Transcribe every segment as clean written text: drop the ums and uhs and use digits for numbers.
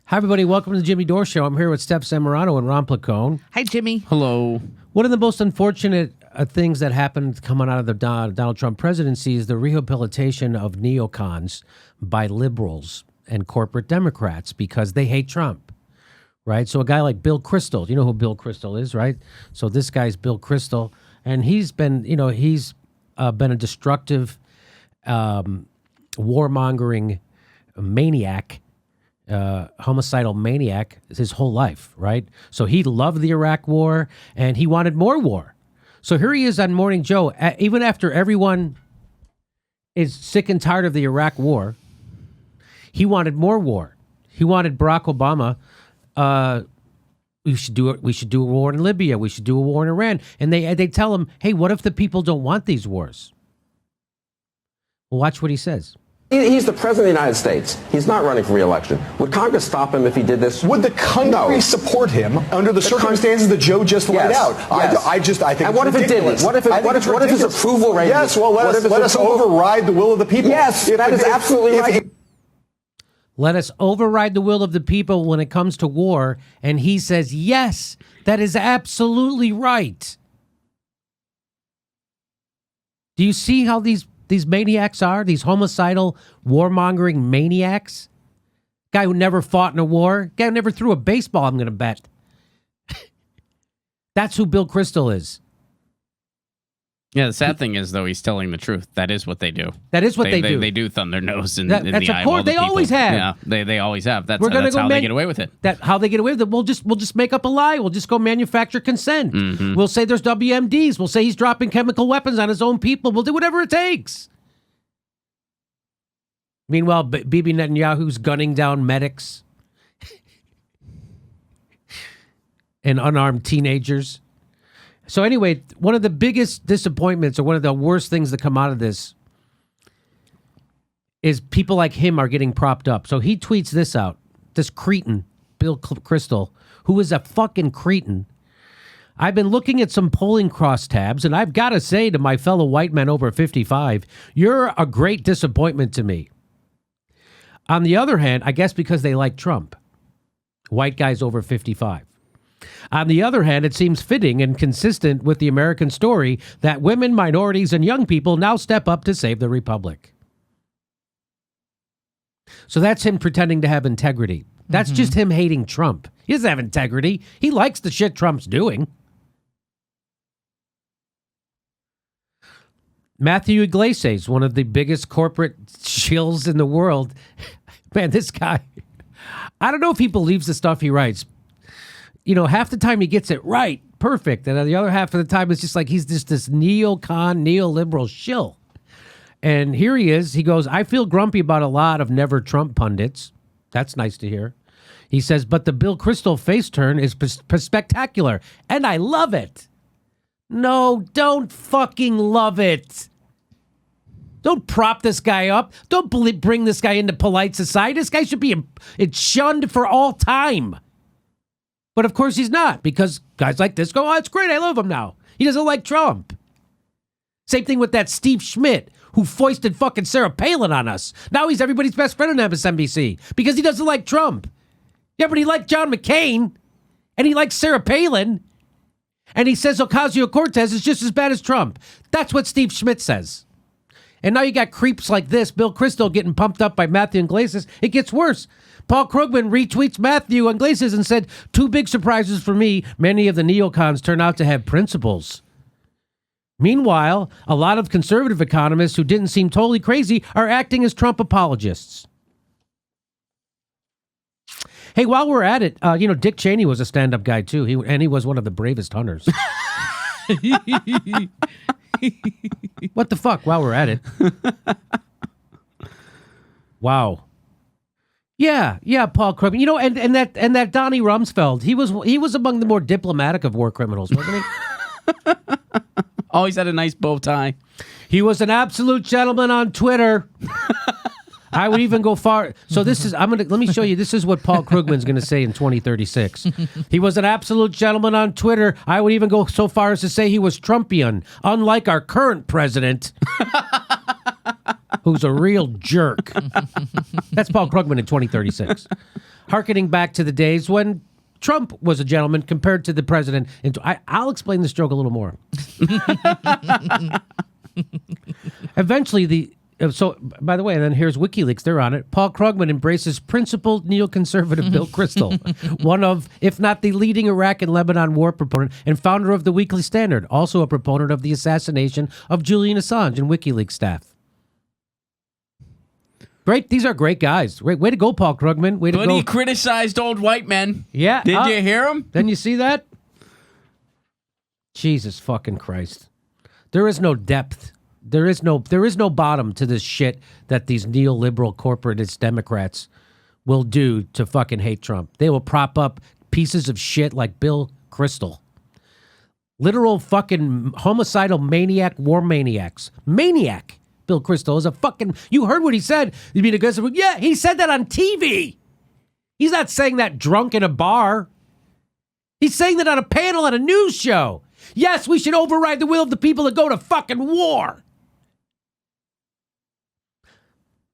Hi, everybody. Welcome to the Jimmy Dore Show. I'm here with Steph Zamorano and Ron Placone. Hi, Jimmy. Hello. One of the most unfortunate things that happened coming out of the Donald Trump presidency is the rehabilitation of neocons by liberals and corporate Democrats because they hate Trump, right? So a guy like Bill Kristol, you know who Bill Kristol is, right? So this guy's Bill Kristol, and he's been a destructive, warmongering maniac, homicidal maniac his whole life, right? So he loved the Iraq war and he wanted more war. So here he is on Morning Joe, even after everyone is sick and tired of the Iraq war, he wanted more war. He wanted Barack Obama, we should do a war in Libya, we should do a war in Iran. And they tell him, hey, what if the people don't want these wars? Well, watch what he says. He's the president of the United States. He's not running for re-election. Would Congress stop him if he did this? Would the country support him under the circumstances that Joe just laid out? Yes. I think. And what if it didn't? What if his approval rating? Yes. Well, let us override the will of the people. Yes, that is absolutely right. Let us override the will of the people when it comes to war, and he says, yes, that is absolutely right. Do you see how these maniacs are, these homicidal, warmongering maniacs? Guy who never fought in a war, guy who never threw a baseball, I'm going to bet. That's who Bill Kristol is. Yeah, the sad thing is, though, he's telling the truth. That is what they do. That is what they do. They do thumb their nose in That's the eye of course, of all the they people. always have. Yeah, they always have. That's Go how they get away with it. How they get away with it? We'll just make up a lie. We'll just go manufacture consent. Mm-hmm. We'll say there's WMDs. We'll say he's dropping chemical weapons on his own people. We'll do whatever it takes. Meanwhile, Bibi Netanyahu's gunning down medics and unarmed teenagers. So anyway, one of the biggest disappointments or one of the worst things that come out of this is people like him are getting propped up. So he tweets this out. This cretin, Bill Kristol, who is a fucking cretin. I've been looking at some polling crosstabs, and I've got to say to my fellow white men over 55, you're a great disappointment to me. On the other hand, I guess because they like Trump, white guys over 55. On the other hand, it seems fitting and consistent with the American story that women, minorities, and young people now step up to save the republic. So that's him pretending to have integrity. That's just him hating Trump. He doesn't have integrity. He likes the shit Trump's doing. Matthew Iglesias, one of the biggest corporate shills in the world. Man, this guy, I don't know if he believes the stuff he writes. You know, half the time he gets it right, perfect. And the other half of the time, it's just like he's just this neocon, neoliberal shill. And here he is. He goes, I feel grumpy about a lot of never Trump pundits. That's nice to hear. He says, but the Bill Kristol face turn is spectacular. And I love it. No, don't fucking love it. Don't prop this guy up. Don't bring this guy into polite society. This guy should be shunned for all time. But of course he's not, because guys like this go, oh, it's great, I love him now. He doesn't like Trump. Same thing with that Steve Schmidt, who foisted fucking Sarah Palin on us. Now he's everybody's best friend on MSNBC, because he doesn't like Trump. Yeah, but he liked John McCain, and he likes Sarah Palin, and he says Ocasio-Cortez is just as bad as Trump. That's what Steve Schmidt says. And now you got creeps like this, Bill Kristol getting pumped up by Matthew Iglesias. It gets worse. Paul Krugman retweets Matthew Iglesias and said, two big surprises for me. Many of the neocons turn out to have principles. Meanwhile, a lot of conservative economists who didn't seem totally crazy are acting as Trump apologists. Hey, while we're at it, Dick Cheney was a stand-up guy too. He was one of the bravest hunters. What the fuck? While we're at it. Wow. Yeah, Paul Krugman. You know, and that Donnie Rumsfeld, he was among the more diplomatic of war criminals, wasn't he? Always had a nice bow tie. He was an absolute gentleman on Twitter. I would even go far. So let me show you. This is what Paul Krugman's going to say in 2036. He was an absolute gentleman on Twitter. I would even go so far as to say he was Trumpian, unlike our current president, who's a real jerk. That's Paul Krugman in 2036. Harkening back to the days when Trump was a gentleman compared to the president. And I'll explain this joke a little more. Eventually, so, by the way, and then here's WikiLeaks. They're on it. Paul Krugman embraces principled neoconservative Bill Kristol, one of, if not the leading Iraq and Lebanon war proponent and founder of the Weekly Standard, also a proponent of the assassination of Julian Assange and WikiLeaks staff. Great. These are great guys. Great. Way to go, Paul Krugman. Way to But go. he criticized old white men. Yeah. Did you hear him? Then you see that? Jesus fucking Christ. There is no depth. There is no bottom to this shit that these neoliberal corporatist Democrats will do to fucking hate Trump. They will prop up pieces of shit like Bill Kristol. Literal fucking homicidal maniac, war maniacs. Maniac. Bill Kristol is a fucking... You heard what he said. You mean a good... Yeah, he said that on TV. He's not saying that drunk in a bar. He's saying that on a panel at a news show. Yes, we should override the will of the people and go to fucking war.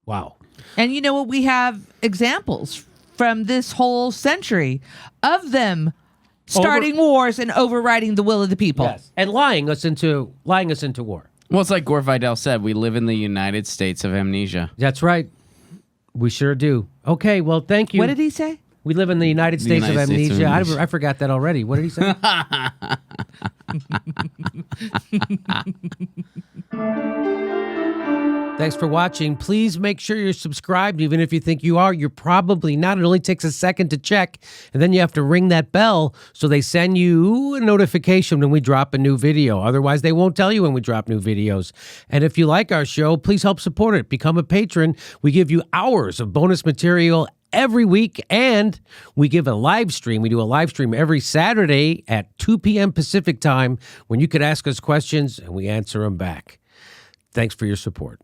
Wow. And you know what? We have examples from this whole century of them starting wars and overriding the will of the people. Yes. And lying us into war. Well, it's like Gore Vidal said, we live in the United States of amnesia. That's right. We sure do. Okay, well, thank you. What did he say? We live in the United States, United of, States of amnesia. amnesia. I forgot that already. What did he say? Thanks for watching. Please make sure you're subscribed. Even if you think you are, you're probably not. It only takes a second to check. And then you have to ring that bell so they send you a notification when we drop a new video. Otherwise, they won't tell you when we drop new videos. And if you like our show, please help support it. Become a patron. We give you hours of bonus material every week, and we give a live stream. We do a live stream every Saturday at 2 p.m. Pacific time when you could ask us questions and we answer them back. Thanks for your support.